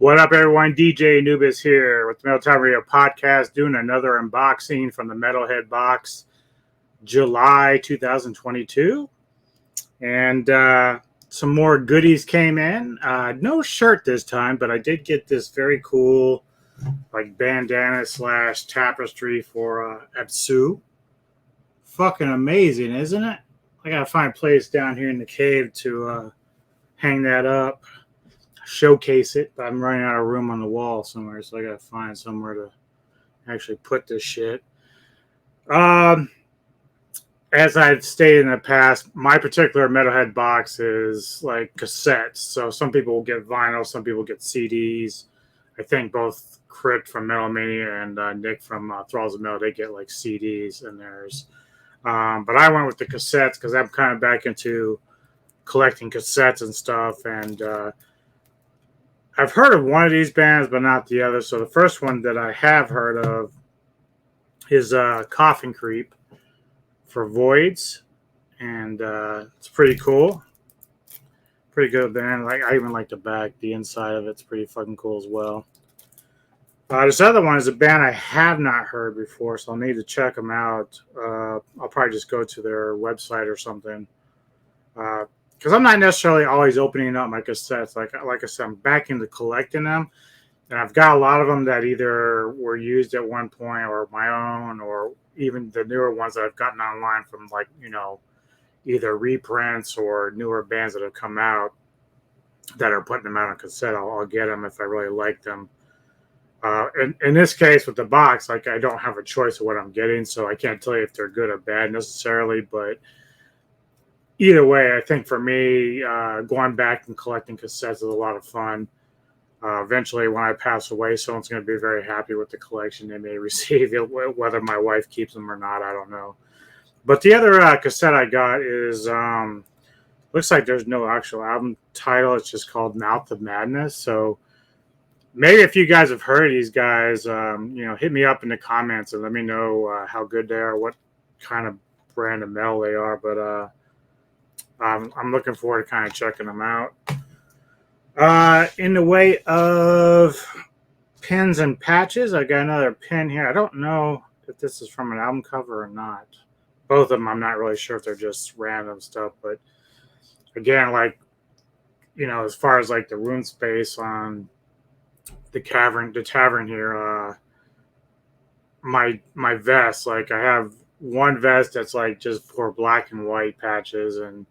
What up, everyone? DJ Anubis here with the Metalhead Radio Podcast, doing another unboxing from the Metalhead box, July 2022. And some more goodies came in. No shirt this time, but I did get this very cool bandana / tapestry for Absu. Fucking amazing, isn't it? I gotta find a place down here in the cave to hang that up. Showcase it, but I'm running out of room on the wall somewhere, so I gotta find somewhere to actually put this shit. As I've stated in the past, my particular Metalhead box is like cassettes. So some people will get vinyl, some people get CDs. I think both Crypt from Metal Mania and Nick from Thralls of Metal, they get like CDs in theirs. But I went with the cassettes because I'm kind of back into collecting cassettes and stuff, and I've heard of one of these bands, but not the other. So the first one that I have heard of is Coffin Creep for Voids, and it's pretty cool. Pretty good band. I even like the back. The inside of it's pretty fucking cool as well. This other one is a band I have not heard before, so I'll need to check them out. I'll probably just go to their website or something. Because I'm not necessarily always opening up my cassettes. Like I said, I'm back into collecting them. And I've got a lot of them that either were used at one point or my own, or even the newer ones that I've gotten online from either reprints or newer bands that have come out that are putting them out on cassette. I'll get them if I really like them. In this case with the box, I don't have a choice of what I'm getting, so I can't tell you if they're good or bad necessarily, but either way, I think for me, going back and collecting cassettes is a lot of fun. Eventually, when I pass away, someone's going to be very happy with the collection they may receive. Whether my wife keeps them or not, I don't know. But the other cassette I got is, looks like there's no actual album title. It's just called Mouth of Madness. So maybe if you guys have heard of these guys, hit me up in the comments and let me know how good they are, what kind of brand of metal they are. But I'm looking forward to kind of checking them out. In the way of pins and patches, I got another pin here. I don't know if this is from an album cover or not. Both of them, I'm not really sure if they're just random stuff. But again, as far as the room space on the tavern here, my vest, I have one vest that's just for black and white patches and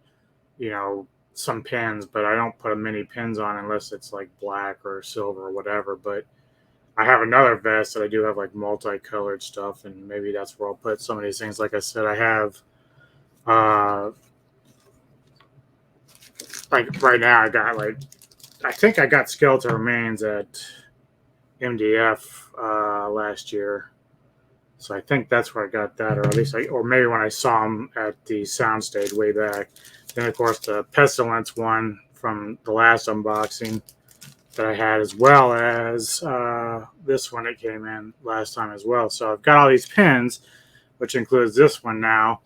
some pins, but I don't put many pins on unless it's black or silver or whatever. But I have another vest that I do have multicolored stuff, and maybe that's where I'll put some of these things. Like I said, I have right now I got I think I got Skeleton Remains at MDF last year. So I think that's where I got that, or at least or maybe when I saw them at the soundstage way back. Then, of course, the Pestilence one from the last unboxing that I had, as well as this one that came in last time as well. So I've got all these pins, which includes this one now.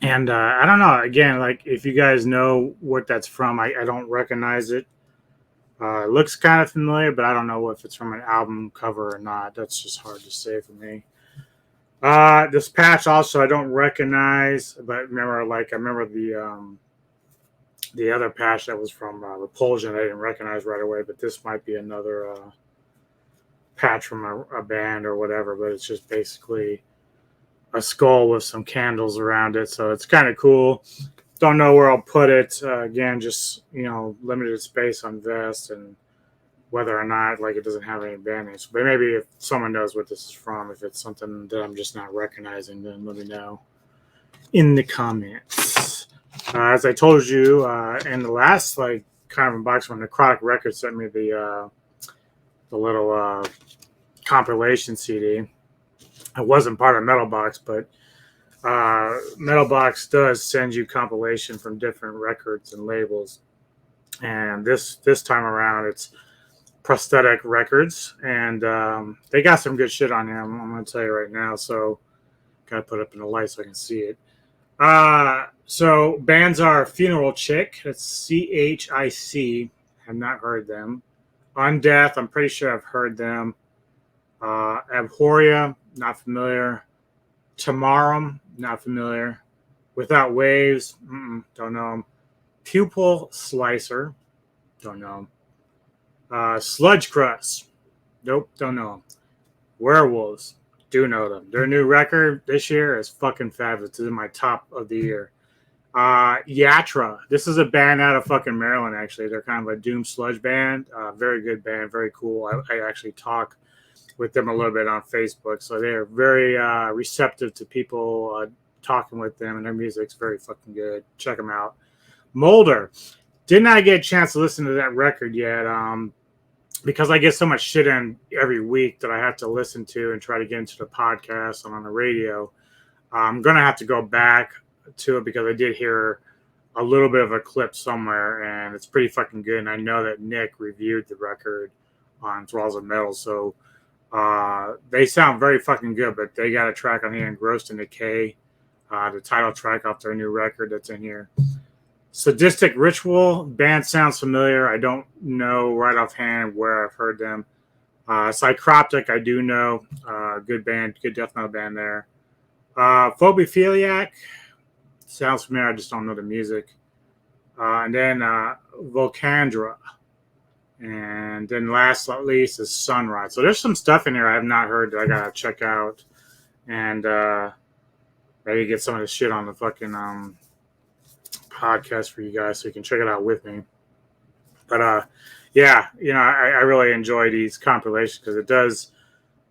And I don't know, again, if you guys know what that's from, I don't recognize it. It looks kind of familiar, but I don't know if it's from an album cover or not. That's just hard to say for me. This patch also I don't recognize, but remember, I remember the other patch that was from Repulsion I didn't recognize right away, but this might be another patch from a band or whatever, but it's just basically a skull with some candles around it, so it's kind of cool. Don't know where I'll put it. Again, just limited space on vest, and whether or not it doesn't have any band names. But maybe if someone knows what this is from, if it's something that I'm just not recognizing, then let me know in the comments. As I told you in the last kind of unboxing, when Necrotic Records sent me the little compilation CD. It wasn't part of Metal Box, but Metal Box does send you compilation from different records and labels. And this time around, it's Prosthetic Records, and they got some good shit on here. I'm going to tell you right now. So, gotta put it up in the light so I can see it. So bands are Funeral Chick. That's CHIC. Have not heard them. Undeath, I'm pretty sure I've heard them. Abhorria, not familiar. Tamarum, not familiar. Without Waves, don't know them. Pupil Slicer, don't know them. Sludge Crust, nope, don't know them. Werewolves, do know them. Their new record this year is fucking fabulous. This is my top of the year. Yatra, this is a band out of fucking Maryland, actually. They're kind of a doom sludge band. Very good band, very cool. I actually talk with them a little bit on Facebook, so they're very receptive to people talking with them, and their music's very fucking good. Check them out. Molder, did not get a chance to listen to that record yet, because I get so much shit in every week that I have to listen to and try to get into the podcast and on the radio. I'm gonna have to go back to it because I did hear a little bit of a clip somewhere, and it's pretty fucking good. And I know that Nick reviewed the record on Thralls of Metal, so they sound very fucking good. But they got a track on here, Engrossed in Decay, the title track off their new record that's in here. Sadistic Ritual, band sounds familiar. I don't know right offhand where I've heard them. Psychroptic, I do know. Good band, good death metal band there. Phobophiliac, sounds familiar. I just don't know the music. And then Volcandra. And then last but not least is Sunrise. So there's some stuff in here I have not heard that I gotta check out. And ready to get some of the shit on the fucking podcast for you guys so you can check it out with me. But yeah, I really enjoy these compilations because it does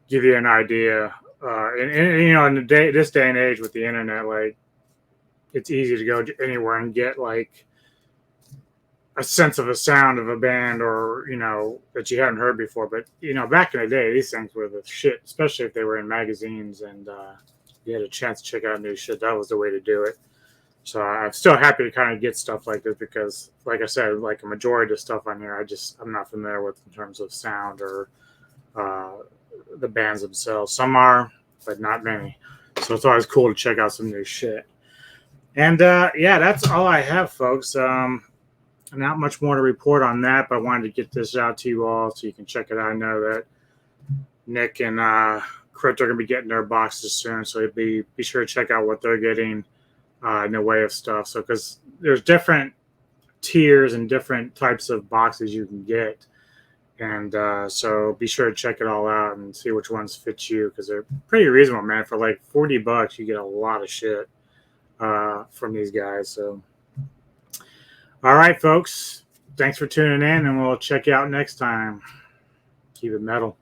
give you an idea. And in this day and age with the internet, like, it's easy to go anywhere and get like a sense of a sound of a band or that you hadn't heard before. But back in the day, these things were the shit, especially if they were in magazines and you had a chance to check out new shit. That was the way to do it. So I'm still happy to kind of get stuff like this because, like I said, like a majority of the stuff on here, I'm not familiar with in terms of sound or the bands themselves. Some are, but not many. So it's always cool to check out some new shit. And yeah, that's all I have, folks. Not much more to report on that, but I wanted to get this out to you all so you can check it out. I know that Nick and Crypt are going to be getting their boxes soon, so be sure to check out what they're getting in the way of stuff. So, because there's different tiers and different types of boxes you can get. And so be sure to check it all out and see which ones fit you because they're pretty reasonable, man. For like $40, you get a lot of shit from these guys. So, all right, folks. Thanks for tuning in, and we'll check you out next time. Keep it metal.